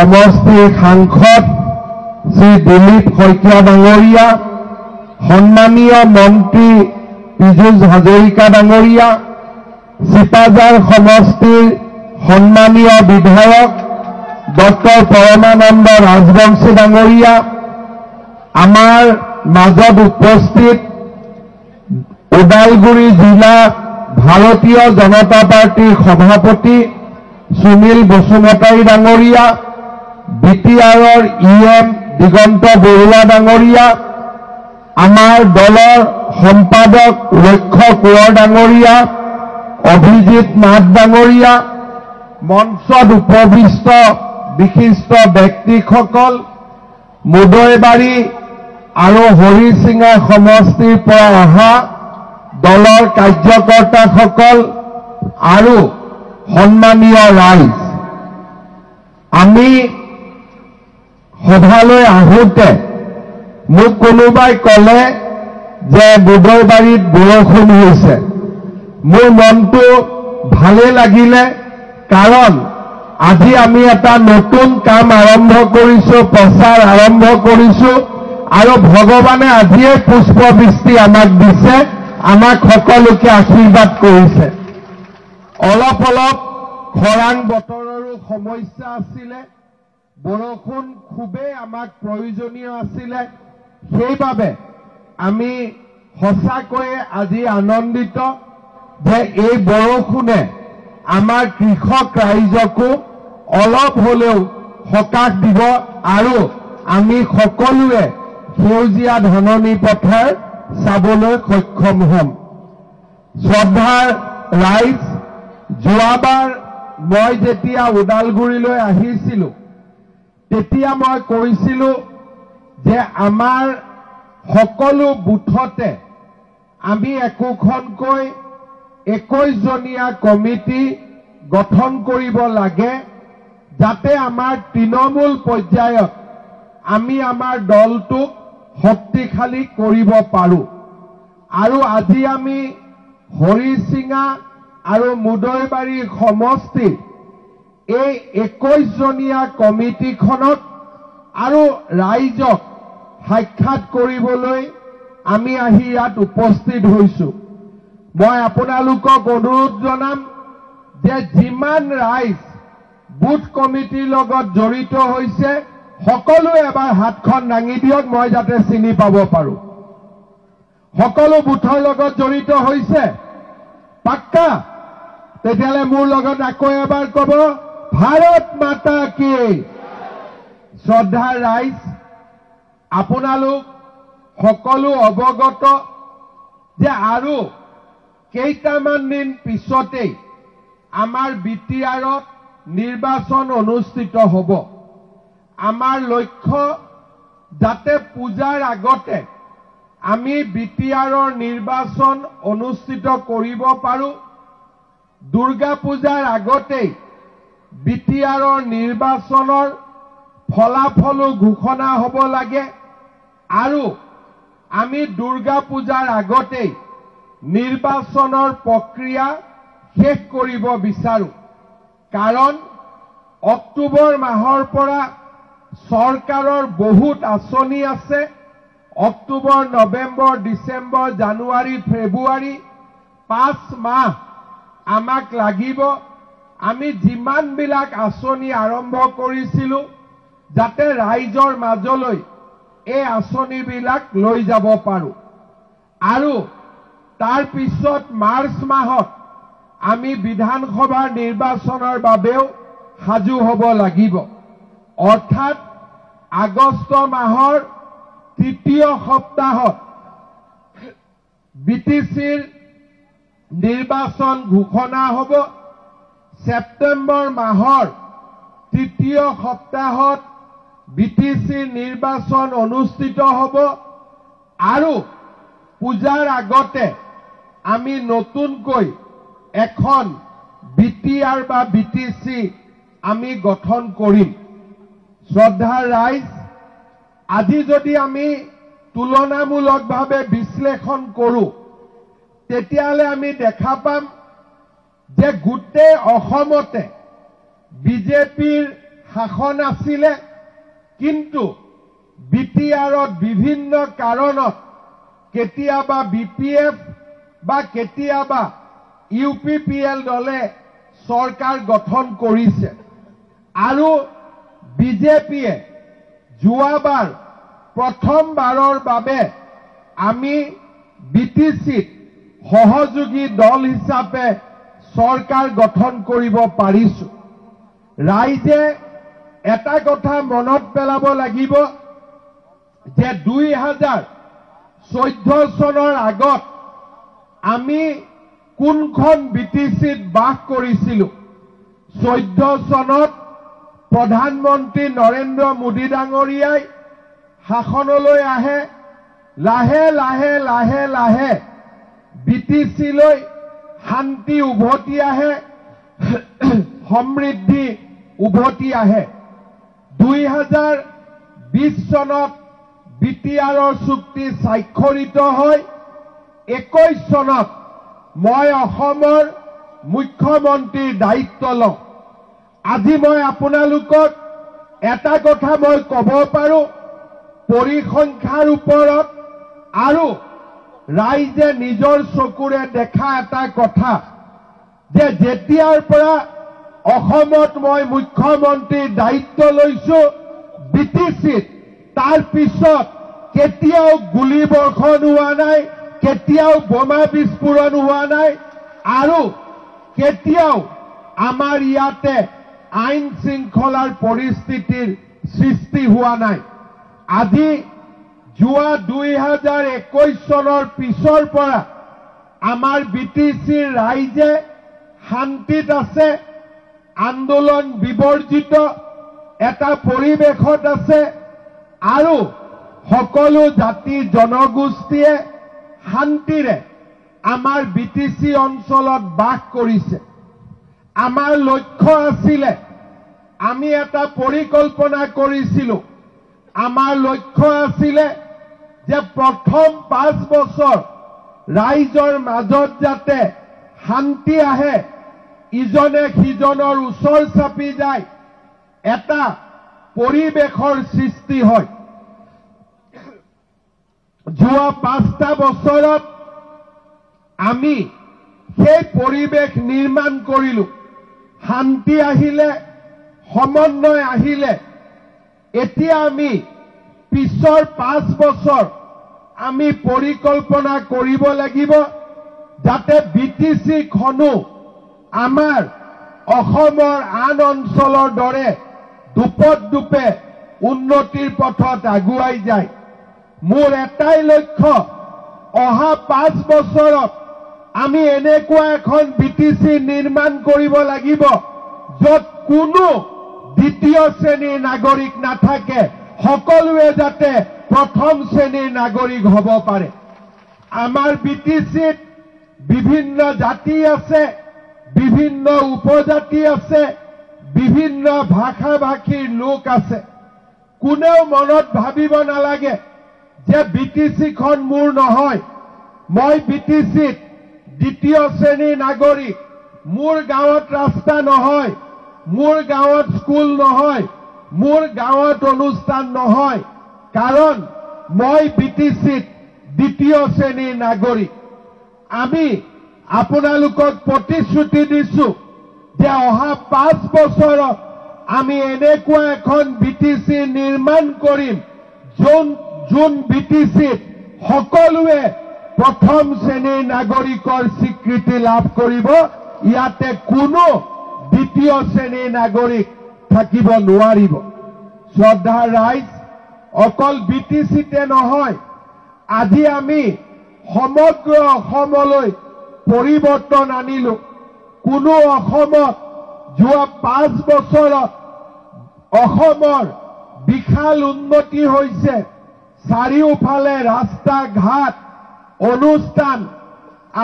সমষ্টিৰ সাংসদ শ্ৰী দিলীপ শইকীয়া ডাঙৰীয়া, সন্মানীয় মন্ত্ৰী পীযুষ হাজৰিকা ডাঙৰীয়া, চিপাঝাৰ সমষ্টিৰ সন্মানীয় বিধায়ক ডক্টৰ পৰমানন্দ ৰাজবংশী ডাঙৰীয়া, আমাৰ মাজত উপস্থিত ওদালগুৰি জিলা ভাৰতীয় জনতা পাৰ্টিৰ সভাপতি সুনীল বসুমতাৰী ডাঙৰীয়া, বিটিআৰৰ ইএম দিগন্ত বৰুৱা ডাঙৰীয়া, আমাৰ দলৰ সম্পাদক লক্ষ্য কোঁৱৰ ডাঙৰীয়া, অভিজিত নাথ ডাঙৰীয়া, মঞ্চত উপবিষ্ট বিশিষ্ট ব্যক্তিসকল, মুদৈবাৰী আৰু হৰিচিঙা সমষ্টিৰ পৰা অহা দলৰ কাৰ্যকৰ্তাসকল আৰু সন্মানীয় ৰাইজ, আমি সভালৈ আহোঁতে মোক কোনোবাই ক'লে যে মুদৈবাৰীত বৰষুণ হৈছে। মোৰ মনটো ভালে লাগিলে, কাৰণ আজি আমি এটা নতুন কাম আৰম্ভ কৰিছোঁ, প্ৰচাৰ আৰম্ভ কৰিছোঁ, আৰু ভগৱানে আজিয়ে পুষ্পবৃষ্টি আমাক দিছে, আমাক সকলোকে আশীৰ্বাদ কৰিছে। অলপ অলপ খৰাং বতৰৰো সমস্যা আছিলে, বৰষুণ খুবেই আমাক প্ৰয়োজনীয় আছিলে। সেইবাবে আমি সঁচাকৈয়ে আজি আনন্দিত যে এই বৰষুণে আমাৰ কৃষক ৰাইজকো অলপ হ'লেও সকাহ দিব আৰু আমি সকলোৱে সেউজীয়া ধাননি পথাৰ চাবলৈ সক্ষম হ'ম। শ্ৰদ্ধাৰ ৰাইজ, যোৱাবাৰ মই যেতিয়া ওদালগুৰিলৈ আহিছিলোঁ তেতিয়া মই কৈছিলোঁ যে আমাৰ সকলো বুথতে আমি একোখনকৈ 21 জনীয়া কমিটি গঠন কৰিব লাগে, যাতে আমাৰ তৃণমূল পৰ্যায়ত আমি আমাৰ দলটোক শক্তিশালী কৰিব পাৰোঁ। আৰু আজি আমি হৰিচিঙা আৰু মুদৈবাৰী সমষ্টিৰ এই 21 জনীয়া কমিটিখনক আৰু ৰাইজক সাক্ষাৎ কৰিবলৈ আমি আহি ইয়াত উপস্থিত হৈছোঁ। মই আপোনালোকক অনুৰোধ জনাম যে যিমান ৰাইজ বুথ কমিটিৰ লগত জড়িত হৈছে সকলোৱে এবাৰ হাতখন দাঙি দিয়ক, মই যাতে চিনি পাব পাৰোঁ। সকলো বুথৰ লগত জড়িত হৈছে পাক্কা? তেতিয়াহ'লে মোৰ লগত আকৌ এবাৰ ক'ব, ভাৰত মাতা কি। শ্ৰদ্ধাৰ ৰাইজ, আপোনালোক সকলো অৱগত যে আৰু কেইটামান দিন পিছতেই আমাৰ বিটিআৰত নিৰ্বাচন অনুষ্ঠিত হ'ব। আমাৰ লক্ষ্য যাতে পূজাৰ আগতে আমি বিটিআৰৰ নিৰ্বাচন অনুষ্ঠিত কৰিব পাৰোঁ, দুৰ্গা পূজাৰ আগতেই বিটিআৰৰ নিৰ্বাচনৰ ফলাফলো ঘোষণা হ'ব লাগে, আৰু আমি দুৰ্গা পূজাৰ আগতেই নিৰ্বাচনৰ প্ৰক্ৰিয়া শেষ কৰিব বিচাৰোঁ। কাৰণ অক্টোবৰ মাহৰ পৰা চৰকাৰৰ বহুত আঁচনি আছে। অক্টোবৰ, নৱেম্বৰ, ডিচেম্বৰ, জানুৱাৰী, ফেব্ৰুৱাৰী 5 মাহ আমাক লাগিব। আমি যিমানবিলাক আঁচনি আৰম্ভ কৰিছিলোঁ যাতে ৰাইজৰ মাজলৈ এই আঁচনিবিলাক লৈ যাব পাৰোঁ। আৰু তাৰ পিছত মাৰ্চ মাহত আমি বিধানসভাৰ নিৰ্বাচনৰ বাবেও সাজু হ'ব লাগিব। অৰ্থাৎ আগষ্ট মাহৰ 3য় সপ্তাহত বিটিচিৰ নিৰ্বাচন ঘোষণা হ'ব। ছেপ্টেম্বৰ মাহৰ 3য় সপ্তাহত বিটিচিৰ নিৰ্বাচন অনুষ্ঠিত হ'ব, আৰু পূজাৰ আগতে আমি নতুনকৈ এখন বিটিআৰ বা বিটিচি আমি গঠন কৰিম। শ্ৰদ্ধাৰ ৰাইজ, আজি যদি আমি তুলনামূলকভাৱে বিশ্লেষণ কৰোঁ তেতিয়াহ'লে আমি দেখা পাম যে গোটেই অসমতে বিজেপিৰ শাসন আছিলে, কিন্তু বিটিআৰত বিভিন্ন কাৰণত কেতিয়াবা বিপিএফ বা কেতিয়াবা ইউপিপিএল দলে চৰকাৰ গঠন কৰিছে আৰু বিজেপিয়ে যোৱাবাৰ প্ৰথমবাৰৰ বাবে আমি বিটিচিত সহযোগী দল হিচাপে চৰকাৰ গঠন কৰিব পাৰিছো। ৰাইজে এটা কথা মনত পেলাব লাগিব যে 2014 চনৰ আগত আমি কোনখন বিটিচিত বাস কৰিছিলো। 14 চনত প্ৰধানমন্ত্ৰী নৰেন্দ্ৰ মোদী ডাঙৰীয়াই শাসনলৈ আহে, লাহে লাহে লাহে লাহে বিটিচিলৈ শান্তি উভতি আহে, সমৃদ্ধি উভতি আহে। 2020 চনত বিটিআৰৰ চুক্তি স্বাক্ষৰিত হয়। 21 চনত মই অসমৰ মুখ্যমন্ত্ৰীৰ দায়িত্ব লওঁ। আজি মই আপোনালোকক এটা কথা মই ক'ব পাৰো, পৰিসংখ্যাৰ ওপৰত আৰু ৰাইজে নিজৰ চকুৰে দেখা এটা কথা যে যেতিয়াৰ পৰা অসমত মই মুখ্যমন্ত্ৰীৰ দায়িত্ব লৈছো, বিটিচিত তাৰ পিছত কেতিয়াও গুলী বৰ্ষণ হোৱা নাই, কেতিয়াও বোমা বিস্ফোৰণ হোৱা নাই আৰু কেতিয়াও আমাৰ ইয়াতে আইন শৃংখলাৰ পৰিস্থিতিৰ সৃষ্টি হোৱা নাই। আজি যোৱা 2021 চনৰ পিছৰ পৰা আমাৰ বিটিচিৰ ৰাইজে শান্তিত আছে, আন্দোলন বিবৰ্জিত এটা পৰিৱেশত আছে আৰু সকলো জাতি জনগোষ্ঠীয়ে শান্তিৰে আমাৰ বিটিচি অঞ্চলত বাস কৰিছে। আমাৰ লক্ষ্য আছিলে, আমি এটা পৰিকল্পনা কৰিছিলো, আমাৰ লক্ষ্য আছিলে যে প্ৰথম 5 বছৰ ৰাইজৰ মাজত যাতে শান্তি আহে, ইজনে সিজনৰ ওচৰ চাপি যায়, এটা পৰিৱেশৰ সৃষ্টি হয়। যোৱা 5টা বছৰত আমি সেই পৰিৱেশ নিৰ্মাণ কৰিলো। শান্তি আহিলে, সমন্বয় আহিলে। এতিয়া আমি পিছৰ 5 বছৰ আমি পৰিকল্পনা কৰিব লাগিব যাতে বিটিচিখনো আমাৰ অসমৰ আন অঞ্চলৰ দৰে দুপে উন্নতিৰ পথত আগুৱাই যায়। মোৰ এটাই লক্ষ্য, অহা 5 বছৰত আমি এনেকুৱা এখন বিটিচি নিৰ্মাণ কৰিব লাগিব য'ত কোনো দ্বিতীয় শ্ৰেণীৰ নাগৰিক নাথাকে, সকলোৱে যাতে প্ৰথম শ্ৰেণীৰ নাগৰিক হ'ব পাৰে। আমাৰ বিটিচিত বিভিন্ন জাতি আছে, বিভিন্ন উপজাতি আছে, বিভিন্ন ভাষা ভাষীৰ লোক আছে। কোনেও মনত ভাবিব নালাগে যে বিটিচিখন মোৰ নহয়, মই বিটিচিত দ্বিতীয় শ্ৰেণীৰ নাগৰিক। মোৰ গাঁৱত ৰাস্তা নহয়, মোৰ গাঁৱত স্কুল নহয়, মোৰ গাঁৱত অনুষ্ঠান নহয়, কাৰণ মই বিটিচিত দ্বিতীয় শ্ৰেণীৰ নাগৰিক। আমি আপোনালোকক প্ৰতিশ্ৰুতি দিছো যে অহা 5 বছৰত আমি এনেকুৱা এখন বিটিচি নিৰ্মাণ কৰিম যোন বিটিচিত সকলোৱে প্ৰথম শ্ৰেণীৰ নাগৰিকৰ স্বীকৃতি লাভ কৰিব। ইয়াতে কোনো দ্বিতীয় শ্ৰেণীৰ নাগৰিক থাকিব নোৱাৰিব। শ্ৰদ্ধাৰ ৰাইজ, অকল বিটিচিতে নহয়, আজি আমি সমগ্ৰ অসমলৈ পৰিৱৰ্তন আনিলো। কোনো অসমত যোৱা 5 বছৰত অসমৰ বিশাল উন্নতি হৈছে। চাৰিওফালে ৰাস্তা ঘাট, অনুষ্ঠান,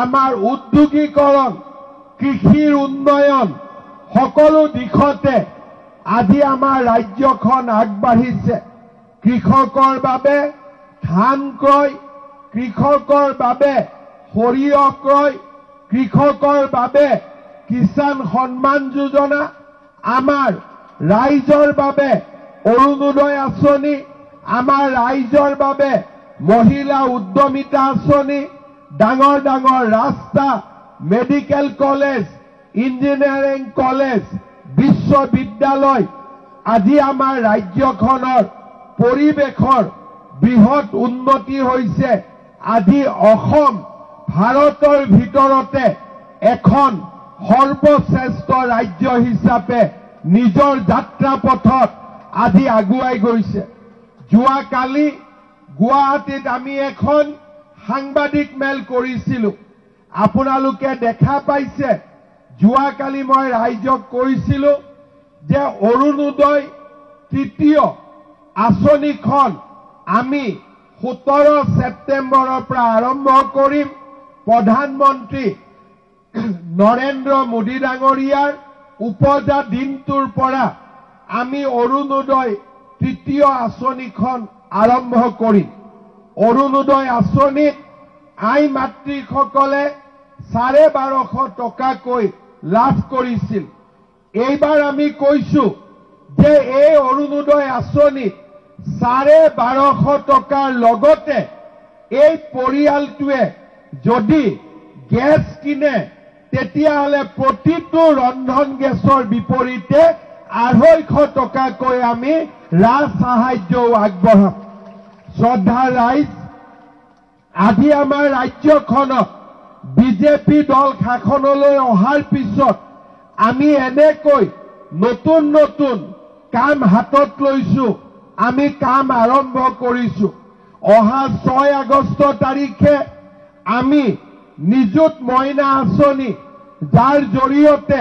আমাৰ উদ্যোগীকৰণ, কৃষিৰ উন্নয়ন, সকলো দিশতে আজি আমাৰ ৰাজ্যখন আগবাঢ়িছে। কৃষকৰ বাবে ধান ক্ৰয়, কৃষকৰ বাবে সৰিয়হ ক্ৰয়, কৃষকৰ বাবে কিষাণ সন্মান যোজনা, আমাৰ ৰাইজৰ বাবে অৰুণোদয় আঁচনি, আমাৰ ৰাইজৰ বাবে মহিলা উদ্যমিতা আঁচনি, ডাঙৰ ডাঙৰ ৰাস্তা, মেডিকেল কলেজ, ইঞ্জিনিয়াৰিং কলেজ, বিশ্ববিদ্যালয়, আজি আমাৰ ৰাজ্যখনৰ পৰিৱেশৰ বৃহৎ উন্নতি হৈছে। আজি অসম ভাৰতৰ ভিতৰতে এখন সৰ্বশ্ৰেষ্ঠ ৰাজ্য হিচাপে নিজৰ যাত্ৰাপথত আজি আগুৱাই গৈছে। যোৱাকালি গুৱাহাটীত আমি এখন সাংবাদিক মেল কৰিছিলোঁ। আপোনালোকে দেখা পাইছে। যোৱাকালি মই ৰাইজক কৈছিলোঁ যে অৰুণোদয় তৃতীয় আঁচনিখন আমি 17 ছেপ্টেম্বৰৰ পৰা আৰম্ভ কৰিম। প্ৰধানমন্ত্ৰী নৰেন্দ্ৰ মোদী ডাঙৰীয়াৰ উপজা দিনটোৰ পৰা আমি অৰুণোদয় তৃতীয় আঁচনিখন আৰম্ভ কৰিম। অৰুণোদয় আঁচনিত আই মাতৃসকলে 1250 টকাকৈ লাভ কৰিছিল। এইবাৰ আমি কৈছোঁ যে এই অৰুণোদয় আঁচনিত 1250 টকাৰ লগতে এই পৰিয়ালটোৱে যদি গেছ কিনে তেতিয়াহ'লে প্ৰতিটো ৰন্ধন গেছৰ বিপৰীতে 250 টকাকৈ আমি ৰাজ সাহায্যও আগবঢ়াম। শ্ৰদ্ধাৰ ৰাইজ, আজি আমাৰ ৰাজ্যখনত বিজেপি দল শাসনলৈ অহাৰ পিছত আমি এনেকৈ নতুন নতুন কাম হাতত লৈছোঁ। আমি কাম আৰম্ভ কৰিছোঁ। অহা 6 আগষ্ট তাৰিখে আমি নিযুত মইনা আঁচনি, যাৰ জৰিয়তে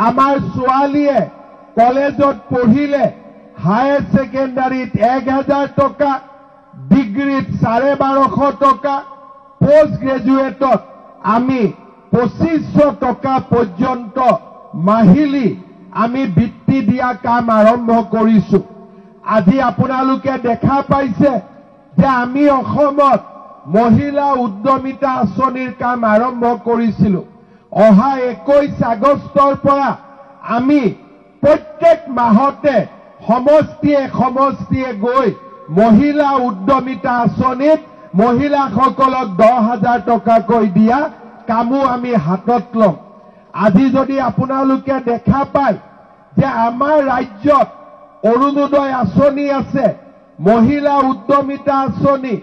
আমাৰ ছোৱালীয়ে কলেজত পঢ়িলে হায়াৰ ছেকেণ্ডাৰীত 1000 টকা, ডিগ্ৰীত 1250 টকা, পোষ্ট গ্ৰেজুৱেটত আমি 2500 টকা পৰ্যন্ত মাহিলী আমি বৃত্তি দিয়া কাম আৰম্ভ কৰিছোঁ। আজি আপোনালোকে দেখা পাইছে যে আমি অসমত মহিলা উদ্যমিতা আঁচনিৰ কাম আৰম্ভ কৰিছিলোঁ। অহা 21 আগষ্টৰ পৰা আমি প্ৰত্যেক মাহতে সমষ্টিয়ে গৈ মহিলা উদ্যমিতা আঁচনিত মহিলাসকলক 10,000 টকাকৈ দিয়া কামো আমি হাতত ল'ম। আজি যদি আপোনালোকে দেখা পায় যে আমাৰ ৰাজ্যত অৰুণোদয় আঁচনি আছে, মহিলা উদ্যমিতা আঁচনি,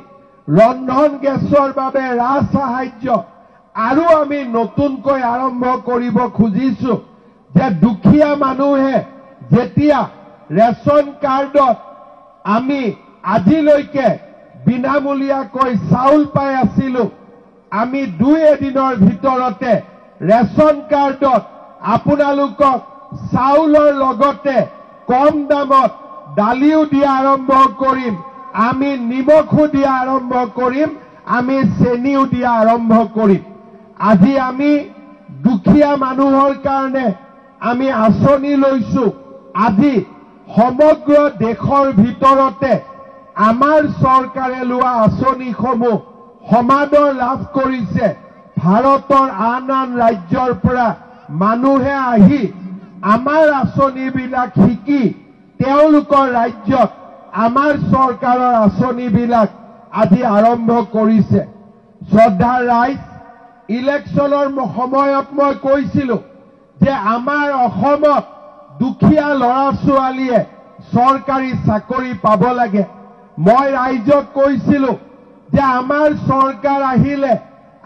ৰন্ধন গেছৰ বাবে ৰাজ সাহায্য, আৰু আমি নতুনকৈ আৰম্ভ কৰিব খুজিছোঁ যে দুখীয়া মানুহে যেতিয়া ৰেচন কাৰ্ডত আমি আজিলৈকে বিনামূলীয়াকৈ চাউল পাই আছিলোঁ, আমি 2 দিনৰ ভিতৰতে ৰেচন কাৰ্ডত আপোনালোকক চাউলৰ লগতে কম দামত দালিও দিয়া আৰম্ভ কৰিম, আমি নিমখো দিয়া আৰম্ভ কৰিম, আমি চেনিও দিয়া আৰম্ভ কৰিম। আজি আমি দুখীয়া মানুহৰ কাৰণে আমি আঁচনি লৈছোঁ। আজি সমগ্ৰ দেশৰ ভিতৰতে আমাৰ চৰকাৰে লোৱা আঁচনিসমূহ সমাদৰ লাভ কৰিছে। ভাৰতৰ আন আন ৰাজ্যৰ পৰা মানুহে আহি আমাৰ আঁচনিবিলাক শিকি তেওঁলোকৰ ৰাজ্যত আমাৰ চৰকাৰৰ আঁচনিবিলাক আজি আৰম্ভ কৰিছে। শ্ৰদ্ধাৰ ৰাইজ, ইলেকশ্যনৰ সময়ত মই কৈছিলোঁ যে আমাৰ অসমত দুখীয়া ল'ৰা ছোৱালীয়ে চৰকাৰী চাকৰি পাব লাগে। মই ৰাইজক কৈছিলোঁ যে আমাৰ চৰকাৰ আহিলে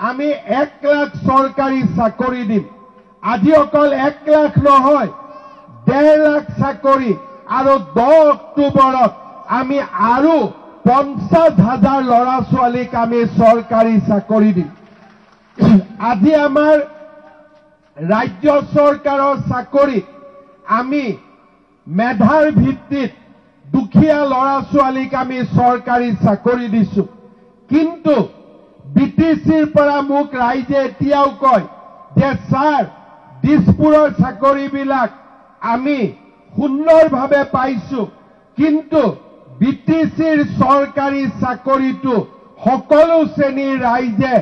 আমি 1 লাখ চৰকাৰী চাকৰি দিম। আজি অকল 1 লাখ নহয়, 1.5 লাখ চাকৰি, আৰু 10 অক্টোবৰত আমি আৰু 50,000 ল'ৰা ছোৱালীক আমি চৰকাৰী চাকৰি দিম। আজি আমাৰ ৰাজ্য চৰকাৰৰ চাকৰিত আমি মেধাৰ ভিত্তিত দুখীয়া ল'ৰা ছোৱালীক আমি চৰকাৰী চাকৰি দিছোঁ। কিন্তু বিটিচিৰ পৰা মোক ৰাইজে এতিয়াও কয় যে ছাৰ, দিছপুৰৰ চাকৰিবিলাক আমি সুন্দৰভাৱে পাইছোঁ, কিন্তু বিটিচিৰ চৰকাৰী চাকৰিটো সকলো শ্ৰেণীৰ ৰাইজে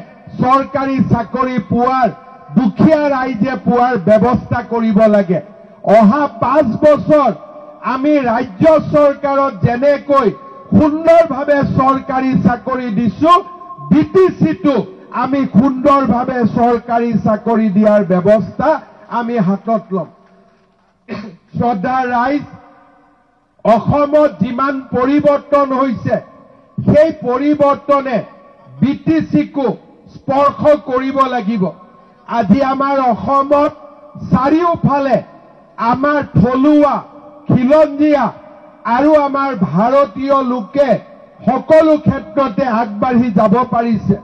চৰকাৰী চাকৰি পোৱাৰ, দুখীয়া ৰাইজে পোৱাৰ ব্যৱস্থা কৰিব লাগে। অহা 5 বছৰ আমি ৰাজ্য চৰকাৰত যেনেকৈ সুন্দৰভাৱে চৰকাৰী চাকৰি দিছো, বিটিচিটো আমি সুন্দৰভাৱে চৰকাৰী চাকৰি দিয়াৰ ব্যৱস্থা আমি হাতত ল'ম। শ্ৰদ্ধা ৰাইজ, অসমত যিমান পৰিৱৰ্তন হৈছে, সেই পৰিৱৰ্তনে বিটিচিকো স্পৰ্শ কৰিব লাগিব। আজি আমাৰ অসমত চাৰিওফালে আমাৰ থলুৱা, খিলঞ্জীয়া আৰু আমাৰ ভাৰতীয় লোকে সকলো ক্ষেত্ৰতে আগবাঢ়ি যাব পাৰিছে।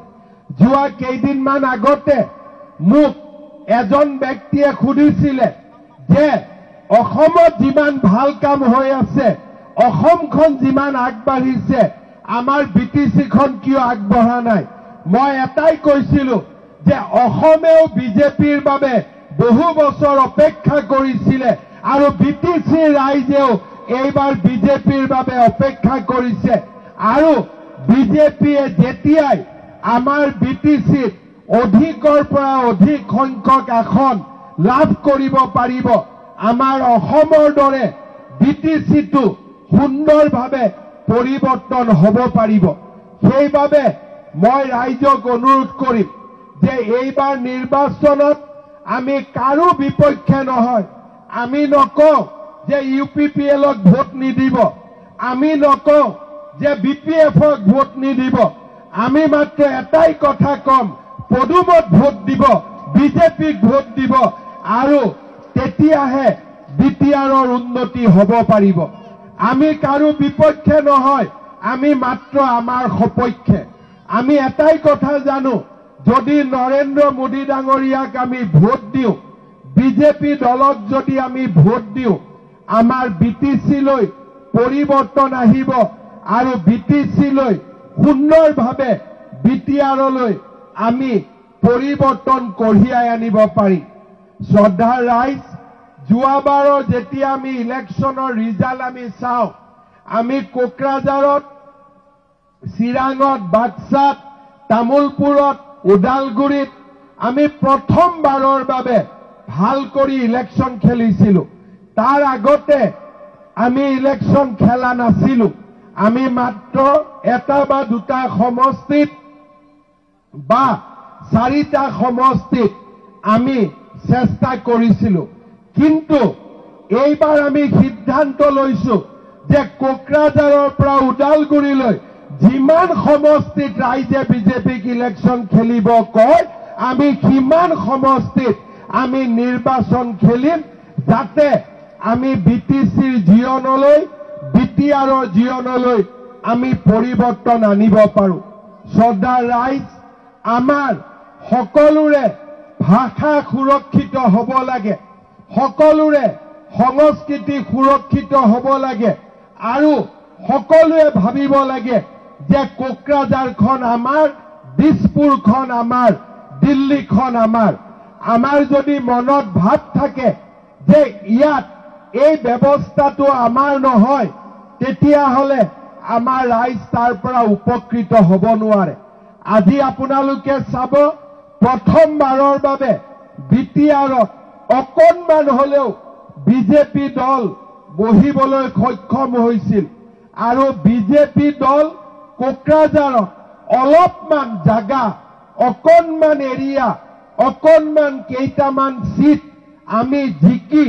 যোৱা কেইদিনমান আগতে মোক এজন ব্যক্তিয়ে সুধিছিলে যে অসমত যিমান ভাল কাম হৈ আছে, অসমখন যিমান আগবাঢ়িছে, আমাৰ বিটিচিখন কিয় আগবঢ়া নাই? মই এটাই কৈছিলো যে অসমেও বিজেপিৰ বাবে বহু বছৰ অপেক্ষা কৰিছিলে আৰু বিটিচি ৰাইজেও এইবাৰ বিজেপিৰ বাবে অপেক্ষা কৰিছে। আৰু বিজেপিয়ে যেতিয়াই আমাৰ বিটিচিত অধিকৰ পৰা অধিক সংখ্যক আসন লাভ কৰিব পাৰিব, আমাৰ অসমৰ দৰে বিটিচিটো সুন্দৰভাৱে পৰিৱৰ্তন হ'ব পাৰিব। সেইবাবে মই ৰাইজক অনুৰোধ কৰিম যে এইবাৰ নিৰ্বাচনত আমি কাৰো বিপক্ষে নহয়। আমি নকওঁ যে UPPLক ভোট নিদিব, আমি নকওঁ যে BPFক ভোট নিদিব। আমি মাত্ৰ এটাই কথা কম, পদুমত ভোট দিব, বিজেপিক ভোট দিব, আৰু তেতিয়াহে BTRৰ উন্নতি হ'ব পাৰিব। আমি কাৰো বিপক্ষে নহয়, আমি মাত্ৰ আমাৰ সপক্ষে। আমি এটাই কথা জানো, যদি নৰেন্দ্ৰ মোদী ডাঙৰীয়াক আমি ভোট দিওঁ, বিজেপি দলক যদি আমি ভোট দিওঁ, আমাৰ বিটিচিলৈ পৰিৱৰ্তন আহিব আৰু বিটিচিলৈ সুন্দৰভাৱে BTRলৈ আমি পৰিৱৰ্তন কঢ়িয়াই আনিব পাৰিম। শ্ৰদ্ধা ৰাইজ, যোৱাবাৰৰ যেতিয়া আমি ইলেকশ্যনৰ ৰিজাল্ট আমি চাওঁ, আমি কোকৰাঝাৰত, চিৰাঙত, বাক্সাত, তামুলপুৰত, ওদালগুৰিত আমি প্ৰথমবাৰৰ বাবে ভাল কৰি ইলেকশ্যন খেলিছিলো। তাৰ আগতে আমি ইলেকশ্যন খেলা নাছিলো। আমি মাত্ৰ এটা বা দুটা সমষ্টিত বা চাৰিটা সমষ্টিত আমি চেষ্টা কৰিছিলো। কিন্তু এইবাৰ আমি সিদ্ধান্ত লৈছো যে কোকৰাঝাৰৰ পৰা ওদালগুৰিলৈ যিমান সমষ্টিত ৰাইজে বিজেপিক ইলেকশ্যন খেলিব কয়, আমি সিমান সমষ্টিত আমি নিৰ্বাচন খেলিম, যাতে আমি বিটিচিৰ জীৱনলৈ, BTRৰ জীৱনলৈ আমি পৰিৱৰ্তন আনিব পাৰোঁ। শ্ৰদ্ধা ৰাইজ, আমাৰ সকলোৰে ভাষা সুৰক্ষিত হ'ব লাগে, সকলোৰে সংস্কৃতি সুৰক্ষিত হ'ব লাগে, আৰু সকলোৱে ভাবিব লাগে যে কোকৰাঝাৰখন আমাৰ, দিছপুৰখন আমাৰ, দিল্লীখন আমাৰ। আমাৰ যদি মনত ভাৱ থাকে যে ইয়াত এই ব্যৱস্থাটো আমাৰ নহয়, তেতিয়াহ'লে আমাৰ ৰাইজ তাৰ পৰা উপকৃত হ'ব নোৱাৰে। আজি আপোনালোকে চাব, প্ৰথমবাৰৰ বাবে BTRত অকণমান হ'লেও বিজেপি দল বহিবলৈ সক্ষম হৈছিল, আৰু বিজেপি দল কোকৰাঝাৰত অলপমান জাগা, অকণমান এৰিয়া, অকণমান কেইটামান সিট আমি জিকি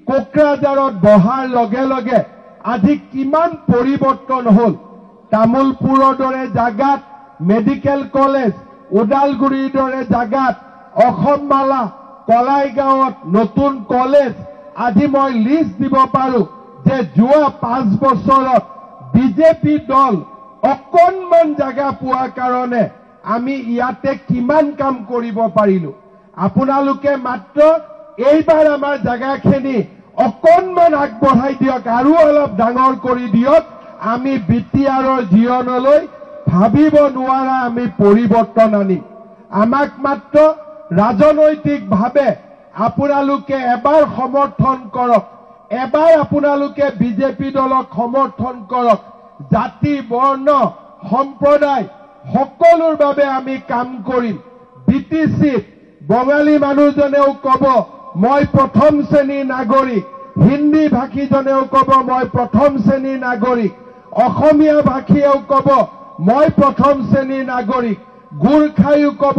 কোকৰাঝাৰত বহাৰ লগে লগে আজি কিমান পৰিৱৰ্তন হ'ল। তামুলপুৰৰ দৰে জাগাত মেডিকেল কলেজ, ওদালগুৰিৰ দৰে জাগাত অসমমালা, কলাইগাঁৱত নতুন কলেজ। আজি মই লিষ্ট দিব পাৰোঁ যে যোৱা 5 বছৰত বিজেপি দল অকণমান জাগা পোৱাৰ কাৰণে আমি ইয়াতে কিমান কাম কৰিব পাৰিলোঁ। আপোনালোকে মাত্ৰ এইবাৰ আমাৰ জাগাখিনি অকণমান আগবঢ়াই দিয়ক, আৰু অলপ ডাঙৰ কৰি দিয়ক। আমি BTRৰ জীৱনলৈ ভাবিব নোৱাৰা আমি পৰিৱৰ্তন আনিম। আমাক মাত্ৰ ৰাজনৈতিকভাৱে আপোনালোকে এবাৰ সমৰ্থন কৰক, এবাৰ আপোনালোকে বিজেপি দলক সমৰ্থন কৰক। জাতি, বৰ্ণ, সম্প্ৰদায় সকলোৰ বাবে আমি কাম কৰিম। BTCত বঙালী মানুহজনেও ক'ব মই প্ৰথম শ্ৰেণীৰ নাগৰিক, হিন্দী ভাষীজনেও ক'ব মই প্ৰথম শ্ৰেণীৰ নাগৰিক, অসমীয়া ভাষীয়েও ক'ব মই প্ৰথম শ্ৰেণীৰ নাগৰিক, গোৰ্খাইও ক'ব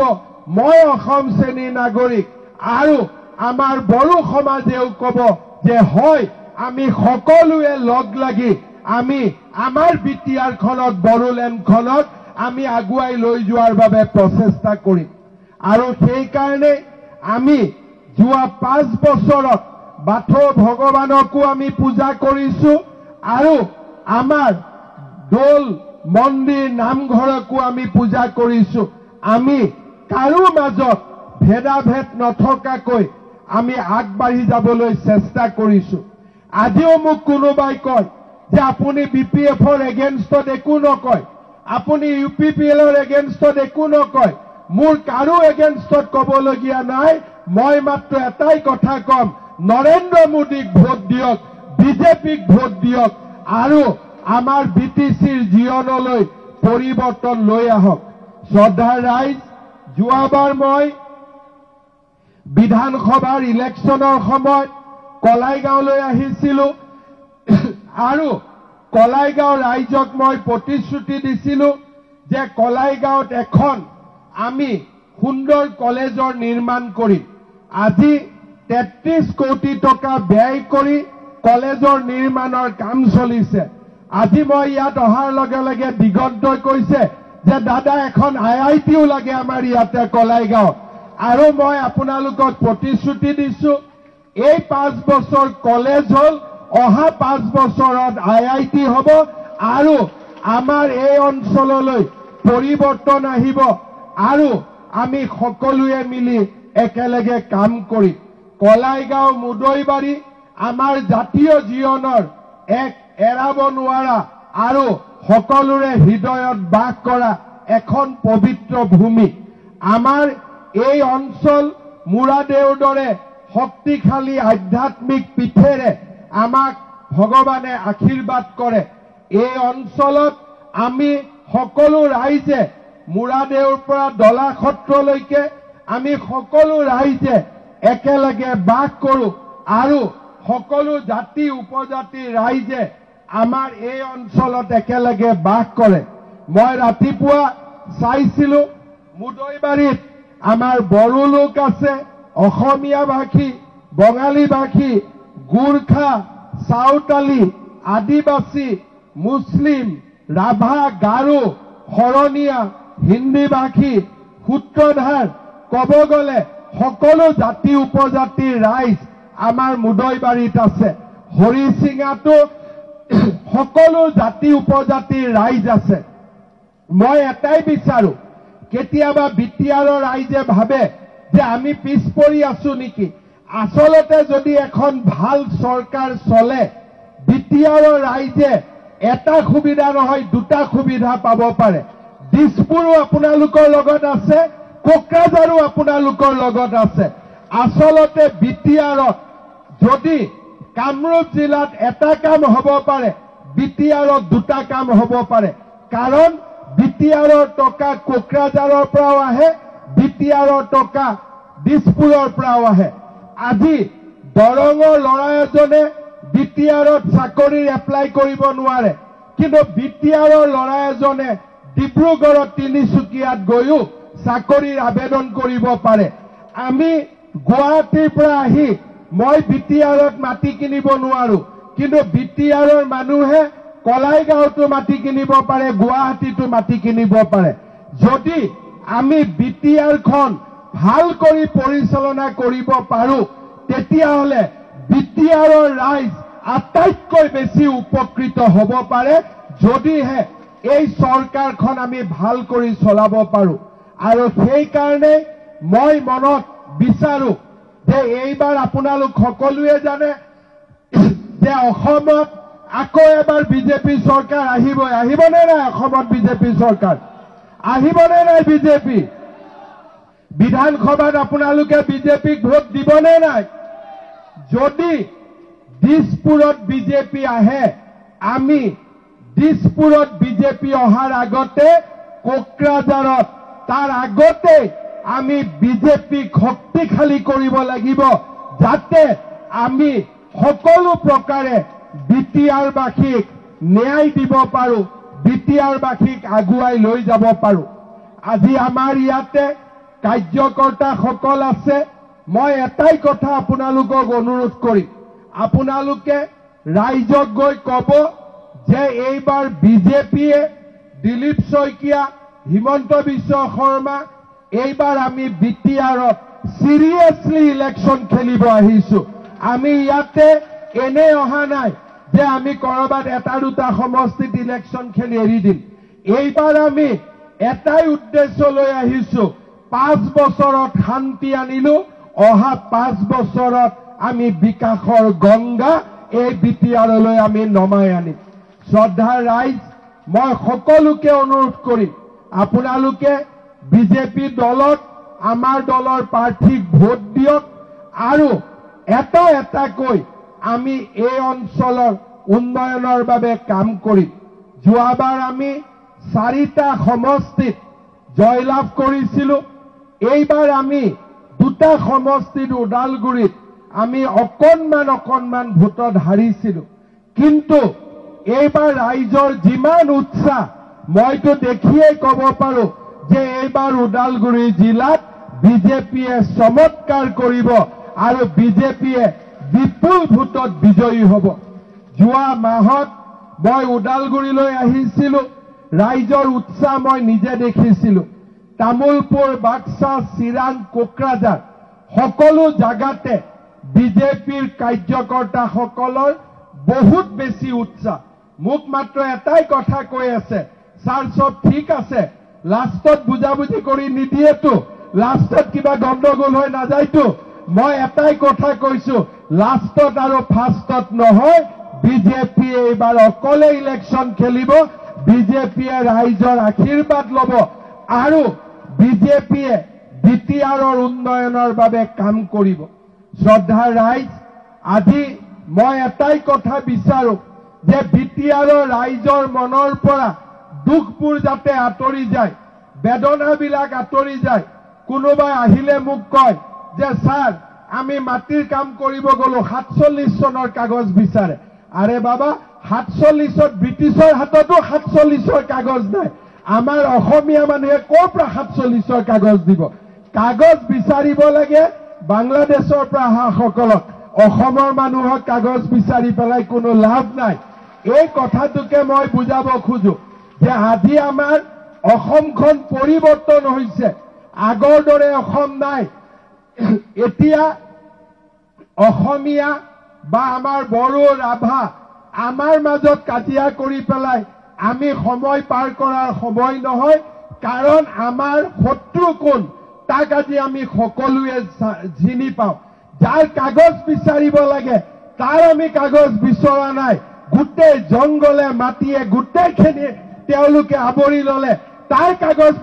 মই অসম শ্ৰেণীৰ নাগৰিক, আৰু আমাৰ বড়ো সমাজেও ক'ব যে হয় আমি সকলোৱে লগ লাগি আমি আমাৰ বিটিআৰখনত বড়োলেণ্ডখনত আমি আগুৱাই লৈ যোৱাৰ বাবে প্ৰচেষ্টা কৰিম। আৰু সেইকাৰণে আমি যোৱা 5 বছৰত বাথৌ ভগৱানকো আমি পূজা কৰিছো, আৰু আমাৰ দৌল মন্দিৰ নামঘৰকো আমি পূজা কৰিছো। আমি কাৰো মাজত ভেদাভেদ নথকাকৈ আমি আগবাঢ়ি যাবলৈ চেষ্টা কৰিছো। আজিও মোক কোনোবাই কয় যে আপুনি BPFৰ এগেইনষ্টত একো নকয়, আপুনি UPPLৰ এগেইনষ্টত একো নকয়। মোৰ কাৰো এগেইনষ্টত ক'বলগীয়া নাই। মই মাত্ৰ এটাই কথা কম, নৰেন্দ্ৰ মোদীক ভোট দিয়ক, বিজেপিক ভোট দিয়ক, আৰু আমাৰ BTCৰ জীৱনলৈ পৰিৱৰ্তন লৈ আহক। শ্ৰদ্ধাৰ ৰাইজ, যোৱাবাৰ মই বিধানসভাৰ ইলেকশ্যনৰ সময়ত কলাইগাঁৱলৈ আহিছিলো, আৰু কলাইগাঁও ৰাইজক মই প্ৰতিশ্ৰুতি দিছিলো যে কলাইগাঁৱত এখন আমি সুন্দৰ কলেজৰ নিৰ্মাণ কৰিম। আজি 33 কোটি টকা ব্যয় কৰি কলেজৰ নিৰ্মাণৰ কাম চলিছে। আজি মই ইয়াত অহাৰ লগে লগে দিগন্তই কৈছে যে দাদা এখন IITও লাগে আমাৰ ইয়াতে কলাইগাঁৱত, আৰু মই আপোনালোকক প্ৰতিশ্ৰুতি দিছো এই 5 বছৰ কলেজ হল, অহা 5 বছৰত IIT হ'ব, আৰু আমাৰ এই অঞ্চললৈ পৰিৱৰ্তন আহিব, আৰু আমি সকলোৱে মিলি একেলগে কাম কৰিম। কলাইগাঁও মুদৈবাৰী আমাৰ জাতীয় জীৱনৰ এক এৰাব নোৱাৰা আৰু সকলোৰে হৃদয়ত বাস কৰা এখন পবিত্ৰ ভূমি। আমাৰ এই অঞ্চল মুৰাদেউৰ দৰে শক্তিশালী আধ্যাত্মিক পীঠেৰে আমাক ভগৱানে আশীৰ্বাদ কৰে। এই অঞ্চলত আমি সকলো ৰাইজে মুৰাদেউৰ পৰা দলা সত্ৰলৈকে আমি সকলো ৰাইজে একেলগে বাস কৰো, আৰু সকলো জাতি উপজাতিৰ ৰাইজে আমাৰ এই অঞ্চলত একেলগে বাস কৰে। মই ৰাতিপুৱা চাইছিলো মুদৈবাৰীত আমাৰ বড়ো লোক আছে, অসমীয়া ভাষী, বঙালী ভাষী, গোৰ্খা, চাওতালী, আদিবাসী, মুছলিম, ৰাভা, গাৰো, শৰণীয়া, হিন্দী ভাষী, সূত্ৰধাৰ, ক'ব গ'লে সকলো জাতি উপজাতিৰ ৰাইজ আমাৰ মুদৈবাৰীত আছে। হৰিচিঙাতো সকলো জাতি উপজাতিৰ ৰাইজ আছে। মই এটাই বিচাৰো, কেতিয়াবা বিটিআৰৰ ৰাইজে ভাবে যে আমি পিছ পৰি আছো নেকি। আচলতে যদি এখন ভাল চৰকাৰ চলে, বিটিআৰৰ ৰাইজে এটা সুবিধা নহয় দুটা সুবিধা পাব পাৰে। দিছপুৰো আপোনালোকৰ লগত আছে, কোকৰাঝাৰো আপোনালোকৰ লগত আছে। আচলতে বিটিআৰত যদি কামৰূপ জিলাত এটা কাম হ'ব পাৰে, বিটিআৰত দুটা কাম হ'ব পাৰে। কাৰণ বিটিআৰৰ টকা কোকৰাঝাৰৰ পৰাও আহে, বিটিআৰৰ টকা দিছপুৰৰ পৰাও আহে। আজি দৰঙৰ ল'ৰা এজনে বিটিআৰত চাকৰিৰ এপ্লাই কৰিব নোৱাৰে, কিন্তু বিটিআৰৰ ল'ৰা এজনে ডিব্ৰুগড়ত তিনিচুকীয়াত গৈও চাকৰিৰ আবেদন কৰিব পাৰে। আমি গুৱাহাটীৰ পৰা আহি মই বিটিআৰত মাটি কিনিব নোৱাৰো, কিন্তু বিটিআৰৰ মানুহে কলাইগাঁৱতো মাটি কিনিব পাৰে, গুৱাহাটীতো মাটি কিনিব পাৰে। যদি আমি বিটিআৰখন ভাল কৰি পৰিচালনা কৰিব পাৰো, তেতিয়াহ'লে বিটিআৰৰ ৰাইজ আটাইতকৈ বেছি উপকৃত হ'ব পাৰে, যদিহে এই চৰকাৰখন আমি ভাল কৰি চলাব পাৰো। আৰু সেইকাৰণে মই মনত বিচাৰো যে এইবাৰ আপোনালোক সকলোৱে জানে যে অসমত আকৌ এবাৰ বিজেপি চৰকাৰ আহিবই। আহিবনে নাই অসমত বিজেপি চৰকাৰ? আহিবনে নাই বিজেপি? বিধানসভাত আপোনালোকে বিজেপিক ভোট দিবনে নাই? যদি দিছপুৰত বিজেপি আহে, আমি দিছপুৰত বিজেপি অহাৰ আগতে কোকৰাঝাৰত তাৰ আগতে আমি বিজেপিক শক্তিশালী কৰিব লাগিব, যাতে আমি সকলো প্ৰকাৰে বিটিআৰবাসীক ন্যায় দিব পাৰো, বিটিআৰবাসীক আগুৱাই লৈ যাব পাৰো। আজি আমাৰ ইয়াতে কাৰ্যকৰ্তাসকল আছে। মই এটাই কথা আপোনালোকক অনুৰোধ কৰিম, আপোনালোকে ৰাইজক গৈ ক'ব যে এইবাৰ বিজেপিয়ে দিলীপ শইকীয়া, হিমন্ত বিশ্ব শৰ্মা, এইবাৰ আমি বিটিআৰত সিৰিয়াছলি ইলেকশ্যন খেলিব আহিছো। আমি ইয়াতে এনে অহা নাই যে আমি কৰবাত এটা দুটা সমষ্টিত ইলেকশ্যন খেলি এৰি দিম। এইবাৰ আমি এটাই উদ্দেশ্য লৈ আহিছো, 5 বছৰত শান্তি আনিলো, অহা 5 বছৰত আমি বিকাশৰ গংগা এই বিটিআৰলৈ আমি নমাই আনিম। শ্ৰদ্ধাৰ ৰাইজ, মই সকলোকে অনুৰোধ কৰিম, আপোনালোকে বিজেপি দলত আমাৰ দলৰ প্ৰাৰ্থীক ভোট দিয়ক আৰু এটা এটাকৈ আমি এই অঞ্চলৰ উন্নয়নৰ বাবে কাম কৰিম। যোৱাবাৰ আমি 4টা সমষ্টিত জয়লাভ কৰিছিলো। এইবাৰ আমি 2টা সমষ্টিত ওদালগুৰিত আমি অকণমান ভোটত হাৰিছিলো। কিন্তু এইবাৰ ৰাইজৰ যিমান উৎসাহ, মইতো দেখিয়েই ক'ব পাৰো যে এইবাৰ ওদালগুৰি জিলাত বিজেপিয়ে চমৎকাৰ কৰিব আৰু বিজেপিয়ে বিপুল ভোটত বিজয়ী হ'ব। যোৱা মাহত মই ওদালগুৰিলৈ আহিছিলো, ৰাইজৰ উৎসাহ মই নিজে দেখিছিলো। তামুলপুৰ, বাক্সা, চিৰাং, কোকৰাঝাৰ সকলো জাগাতে বিজেপিৰ কাৰ্যকৰ্তাসকলৰ বহুত বেছি উৎসাহ। মোক মাত্ৰ এটাই কথা কৈ আছে, ছাৰ চব ঠিক আছে, লাষ্টত বুজাবুজি কৰি নিদিয়েতো, লাষ্টত কিবা গণ্ডগোল হৈ নাযায়তো। মই এটাই কথা কৈছো, লাষ্টত আৰু ফাৰ্ষ্টত নহয়, বিজেপিয়ে এইবাৰ অকলে ইলেকশ্যন খেলিব, বিজেপিয়ে ৰাইজৰ আশীৰ্বাদ ল'ব আৰু বিজেপিয়ে বিটিআৰৰ উন্নয়নৰ বাবে কাম কৰিব। শ্ৰদ্ধাৰ ৰাইজ, আজি মই এটাই কথা বিচাৰো যে বিটিআৰৰ ৰাইজৰ মনৰ পৰা দুখবোৰ যাতে আঁতৰি যায়, বেদনাবিলাক আঁতৰি যায়। কোনোবাই আহিলে মোক কয় যে ছাৰ আমি মাটিৰ কাম কৰিব গলো, 47 চনৰ কাগজ বিচাৰে। আৰে বাবা, 47ত ব্ৰিটিছৰ হাততো 47ৰ কাগজ নাই। আমাৰ অসমীয়া মানুহে ক'ৰ পৰা 47ৰ কাগজ দিব? কাগজ বিচাৰিব লাগে বাংলাদেশৰ পৰা অহা সকলক, অসমৰ মানুহক কাগজ বিচাৰি পেলাই কোনো লাভ নাই। এই কথাটোকে মই বুজাব খোজো যে আজি আমাৰ অসমখন পৰিৱৰ্তন হৈছে, আগৰ দৰে অসম নাই। এতিয়া অসমীয়া বা আমাৰ বড়ো, ৰাভা আমাৰ মাজত কাজিয়া কৰি পেলাই আমি সময় পাৰ কৰাৰ সময় নহয়, কাৰণ আমাৰ শত্ৰু কোন তাক আজি আমি সকলোৱে চিনি পাওঁ। যাৰ কাগজ বিচাৰিব লাগে তাৰ আমি কাগজ বিচৰা নাই। গোটেই জংগলে মাটিয়ে গোটেইখিনি তেওঁলোকে আৱৰি ল'লে, তাৰ কাগজ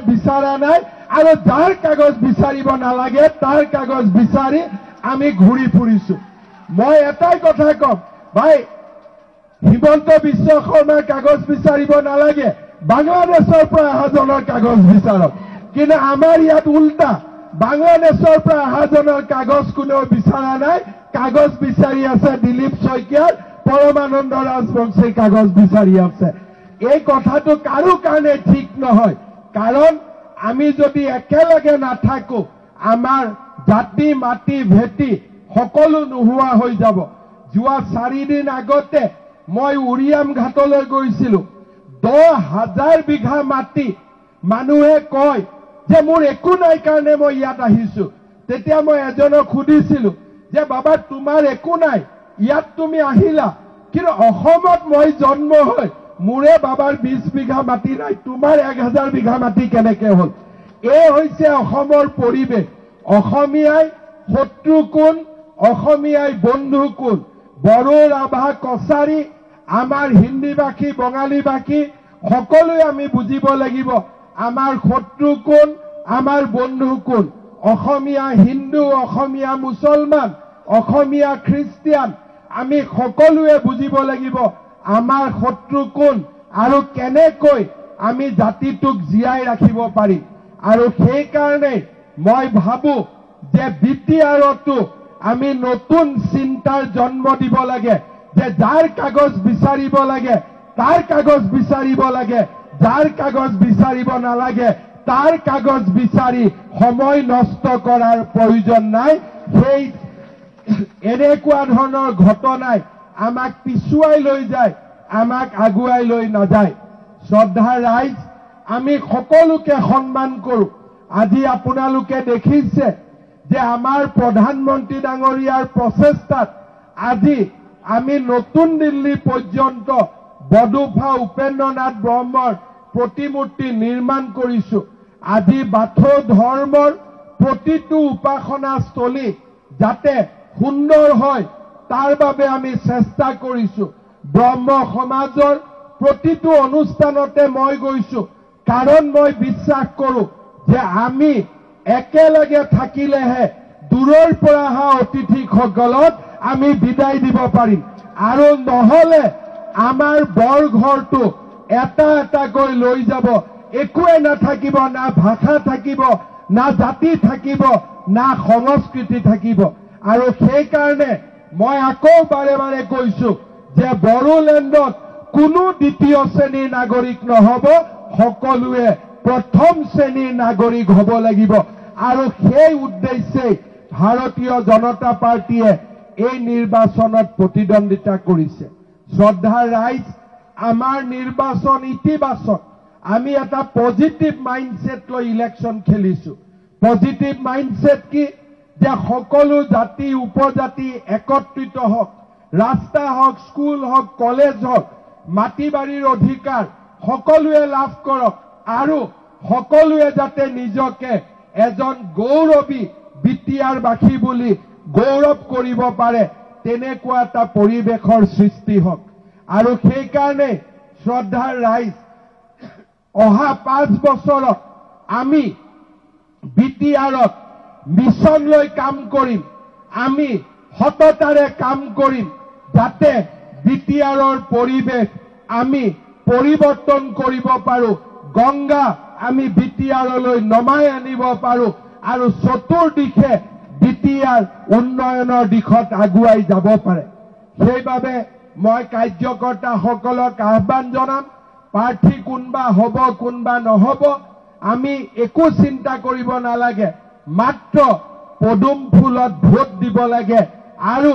বিচৰা নাই। আৰু যাৰ কাগজ বিচাৰিব নালাগে তাৰ কাগজ বিচাৰি আমি ঘূৰি ফুৰিছো। মই এটাই কথা কম, ভাই হিমন্ত বিশ্ব শৰ্মাৰ কাগজ বিচাৰিব নালাগে, বাংলাদেশৰ পৰা অহাজনৰ কাগজ বিচাৰক। কিন্তু আমাৰ ইয়াত উল্টা, বাংলাদেশৰ পৰা অহাজনৰ কাগজ কোনেও বিচৰা নাই, কাগজ বিচাৰি আছে দিলীপ শইকীয়াৰ, পৰমানন্দ ৰাজবংশীৰ কাগজ বিচাৰি আছে। এই কথাটো কাৰো কাৰণে ঠিক নহয়, কাৰণ আমি যদি একেলগে নাথাকো আমাৰ জাতি মাটি ভেটি সকলো নোহোৱা হৈ যাব। যোৱা 4 দিন আগতে মই উৰিয়াম ঘাটলৈ গৈছিলো। 10,000 বিঘা মাটি মানুহে কয় যে মোৰ একো নাই কাৰণে মই ইয়াত আহিছো। তেতিয়া মই এজনক সুধিছিলো যে বাবা তোমাৰ একো নাই, ইয়াত তুমি আহিলা, কিন্তু অসমত মই জন্ম হৈ মোৰে বাবাৰ 20 বিঘা মাটি নাই, তোমাৰ 1000 বিঘা মাটি কেনেকে হ'ল? এই হৈছে অসমৰ পৰিৱেশ। অসমীয়াই শত্ৰু কোন, অসমীয়াই বন্ধু কোন, বড়ো, ৰাভা, কছাৰী, আমাৰ হিন্দীভাষী, বঙালীভাষী সকলোৱে আমি বুজিব লাগিব আমাৰ শত্ৰু কোন, আমাৰ বন্ধু কোন। অসমীয়া হিন্দু, অসমীয়া মুছলমান, অসমীয়া খ্ৰীষ্টিয়ান, আমি সকলোৱে বুজিব লাগিব আমাৰ শত্ৰু কোন আৰু কেনেকৈ আমি জাতিটোক জীয়াই ৰাখিব পাৰিম। আৰু সেইকাৰণে মই ভাবো যে বিটিআৰতো আমি নতুন চিন্তাৰ জন্ম দিব লাগে যে যাৰ কাগজ বিচাৰিব লাগে তাৰ কাগজ বিচাৰিব লাগে, যাৰ কাগজ বিচাৰিব নালাগে তাৰ কাগজ বিচাৰি সময় নষ্ট কৰাৰ প্ৰয়োজন নাই। সেই এনেকুৱা ধৰণৰ ঘটনাই আমাক পিছুৱাই লৈ যায়, আমাক আগুৱাই লৈ নাযায়। শ্ৰদ্ধা ৰাইজ, আমি সকলোকে সন্মান কৰোঁ। আজি আপোনালোকে দেখিছে যে আমাৰ প্ৰধানমন্ত্ৰী ডাঙৰীয়াৰ প্ৰচেষ্টাত আজি আমি নতুন দিল্লী পৰ্যন্ত বডোফা উপেন্দ্ৰনাথ ব্ৰহ্মৰ প্ৰতিমূৰ্তি নিৰ্মাণ কৰিছো। আজি বাথৌ ধৰ্মৰ প্ৰতিটো উপাসনাস্থলী যাতে সুন্দৰ হয় তাৰ বাবে আমি চেষ্টা কৰিছো। ব্ৰহ্ম সমাজৰ প্ৰতিটো অনুষ্ঠানতে মই গৈছো, কাৰণ মই বিশ্বাস কৰোঁ যে আমি একেলগে থাকিলেহে দূৰৰ পৰা অহা অতিথিসকলক আমি বিদায় দিব পাৰিম, আৰু নহলে আমাৰ বৰঘৰটো এটা এটাকৈ লৈ যাব, একোৱে নাথাকিব, না ভাষা থাকিব, না জাতি থাকিব, না সংস্কৃতি থাকিব। আৰু সেইকাৰণে মই আকৌ বাৰে বাৰে কৈছো যে বড়োলেণ্ডত কোনো দ্বিতীয় শ্ৰেণীৰ নাগৰিক নহব, সকলোৱে প্ৰথম শ্ৰেণীৰ নাগৰিক হ'ব লাগিব। আৰু সেই উদ্দেশ্যে ভাৰতীয় জনতা পাৰ্টীয়ে এই নিৰ্বাচনত প্ৰতিদ্বন্দ্বিতা কৰিছে। শ্ৰদ্ধা ৰাইজ, আমাৰ নিৰ্বাচন ইতিবাচক। আমি এটা পজিটিভ মাইণ্ডছেট লৈ ইলেকশ্যন খেলিছো। পজিটিভ মাইণ্ডছেট কি? যে সকলো জাতি উপজাতি একত্ৰিত হওক, ৰাস্তা হওক, স্কুল হওক, কলেজ হওক, মাটি বাৰীৰ অধিকাৰ সকলোৱে লাভ কৰক, আৰু সকলোৱে যাতে নিজকে এজন গৌৰৱী বিটিআৰবাসী বুলি গৌৰৱ কৰিব পাৰে, তেনেকুৱা এটা পৰিৱেশৰ সৃষ্টি হওক। আৰু সেইকাৰণে শ্ৰদ্ধাৰ ৰাইজ, অহা 5 বছৰত আমি বিটিআৰত মিছন লৈ কাম কৰিম, আমি সততাৰে কাম কৰিম, যাতে বিটিআৰৰ পৰিৱেশ আমি পৰিৱৰ্তন কৰিব পাৰোঁ, গংগা আমি বিটিআৰলৈ নমাই আনিব পাৰোঁ, আৰু চতুৰ্দিশে বিটিআৰ উন্নয়নৰ দিশত আগুৱাই যাব পাৰে। সেইবাবে মই কাৰ্যকৰ্তাসকলক আহ্বান জনাম, প্ৰাৰ্থী কোনবা হ'ব কোনবা নহ'ব আমি একো চিন্তা কৰিব নালাগে, মাত্ৰ পদুম ফুলত ভোট দিব লাগে, আৰু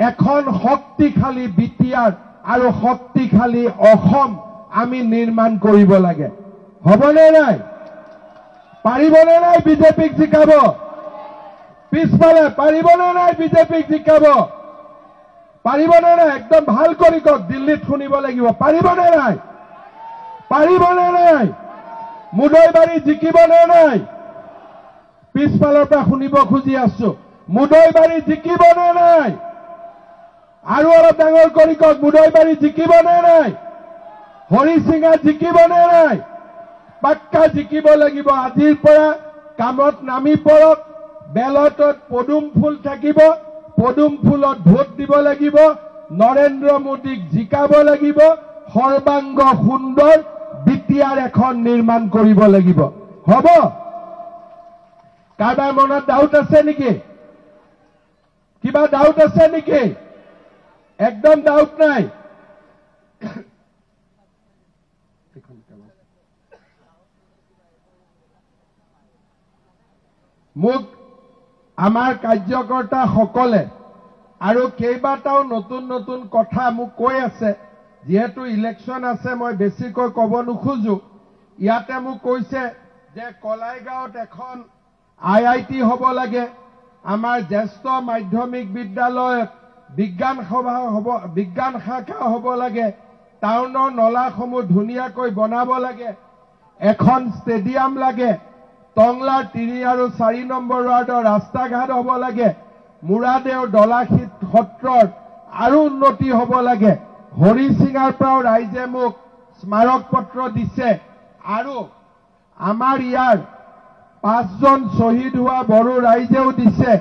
এখন শক্তিশালী বিটিআৰ আৰু শক্তিশালী অসম আমি নিৰ্মাণ কৰিব লাগে। হ'বনে নাই? পাৰিবনে নাই বিজেপিক জিকাব? পিছফালে পাৰিবনে নাই বিজেপিক জিকাব? পাৰিবনে নাই? একদম ভাল কৰি কওক, দিল্লীত শুনিব লাগিব। পাৰিবনে নাই? পাৰিবনে নাই? মুদৈবাৰী জিকিবনে নাই? পিছফালৰ পৰা শুনিব খুজি আছো, মুদৈবাৰী জিকিবনে নাই? আৰু অলপ ডাঙৰ কৰি কওক, মুদৈবাৰী জিকিবনে নাই? হৰিচিঙা জিকিবনে নাই? পাক্কা জিকিব লাগিব। আজিৰ পৰা কামত নামি পৰক। বেলটত পদুম ফুল থাকিব, পদুম ফুলত ভোট দিব লাগিব, নৰেন্দ্ৰ মোদীক জিকাব লাগিব, সৰ্বাংগ সুন্দৰ বিটিআৰ এখন নিৰ্মাণ কৰিব লাগিব। হ'ব? কাৰোবাৰ মনত ডাউট আছে নেকি? কিবা ডাউট আছে নেকি? একদম ডাউট নাই। মোক আমাৰ কাৰ্যকৰ্তাসকলে আৰু কেইবাটাও নতুন নতুন কথা মোক কৈ আছে। যিহেতু ইলেকশ্যন আছে, মই বেছিকৈ ক'ব নোখোজো। ইয়াতে মোক কৈছে যে কলাইগাঁৱত এখন IIT হ'ব লাগে, আমাৰ জ্যেষ্ঠ মাধ্যমিক বিদ্যালয়ত বিজ্ঞান শাখা হ'ব লাগে, টাউনৰ নলাসমূহ ধুনীয়াকৈ বনাব লাগে, এখন ষ্টেডিয়াম লাগে, টংলাৰ 3 আৰু 4 নম্বৰ ৱাৰ্ডৰ ৰাস্তা ঘাট হ'ব লাগে, মুৰাদেউ দলাশীত সত্ৰৰ আৰু উন্নতি হ'ব লাগে। হৰিচিঙাৰ পৰাও ৰাইজে মোক স্মাৰক পত্ৰ দিছে, আৰু আমাৰ ইয়াৰ 5জন শ্বহীদ হোৱা বড়ো ৰাইজেও দিছে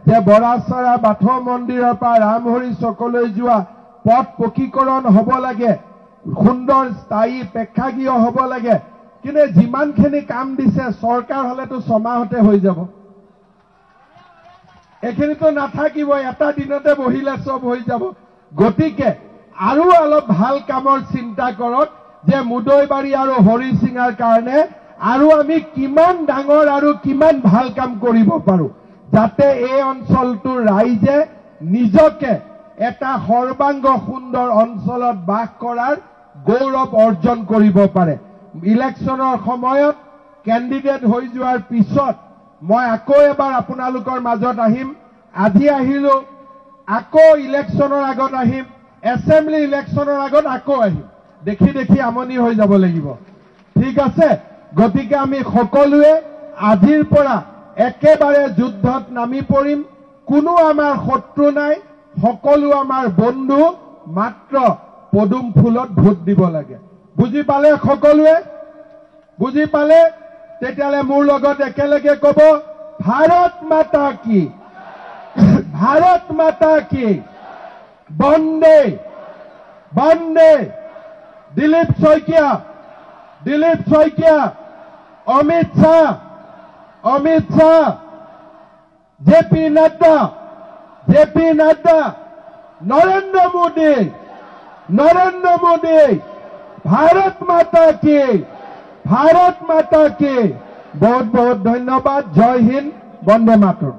যে বৰাচাৰা বাথৌ মন্দিৰৰ পৰা ৰামহৰি চকলৈ যোৱা পথ পকীকৰণ হ'ব লাগে, সুন্দৰ স্থায়ী প্ৰেক্ষাগৃহ হ'ব লাগে। কিন্তু যিমানখিনি কাম দিছে, চৰকাৰ হ'লেতো 6 মাহতে হৈ যাব। এইখিনিতো নাথাকিব, এটা দিনতে বহিলে সব হৈ যাব। গতিকে আৰু অলপ ভাল কামৰ চিন্তা কৰক যে মুদৈবাৰী আৰু হৰিচিঙাৰ কাৰণে আৰু আমি কিমান ডাঙৰ আৰু কিমান ভাল কাম কৰিব পাৰো, যাতে এই অঞ্চলটোৰ ৰাইজে নিজকে এটা সৰ্বাংগ সুন্দৰ অঞ্চলত বাস কৰাৰ গৌৰৱ অৰ্জন কৰিব পাৰে। ইলেকশ্যনৰ সময়ত কেণ্ডিডেট হৈ যোৱাৰ পিছত মই আকৌ এবাৰ আপোনালোকৰ মাজত আহিম। আজি আহিলো, আকৌ ইলেকশ্যনৰ আগত আহিম, এছেম্বলি ইলেকশ্যনৰ আগত আকৌ আহিম। দেখি দেখি আমনি হৈ যাব লাগিব, ঠিক আছে? গতিকে আমি সকলোৱে আজিৰ পৰা একেবাৰে যুদ্ধত নামি পৰিম। কোনো আমাৰ শত্ৰু নাই, সকলো আমাৰ বন্ধু, মাত্ৰ পদুম ফুলত ভোট দিব লাগে। বুজি পালে সকলোৱে? বুজি পালে? তেতিয়াহ'লে মোৰ লগত একেলগে ক'ব, ভাৰত মাতা কি, ভাৰত মাতা কি, বন্দে বন্দে। Dilip Saikia, Dilip Saikia, Amit Shah, Amit Shah, JP Nadda, JP Nadda, Narendra Modi, Narendra Modi. ভারত মাতা কি, ভারত মাতা কি। বহুত বহুত ধন্যবাদ। জয় হিন্দ, বন্দে মাতরম।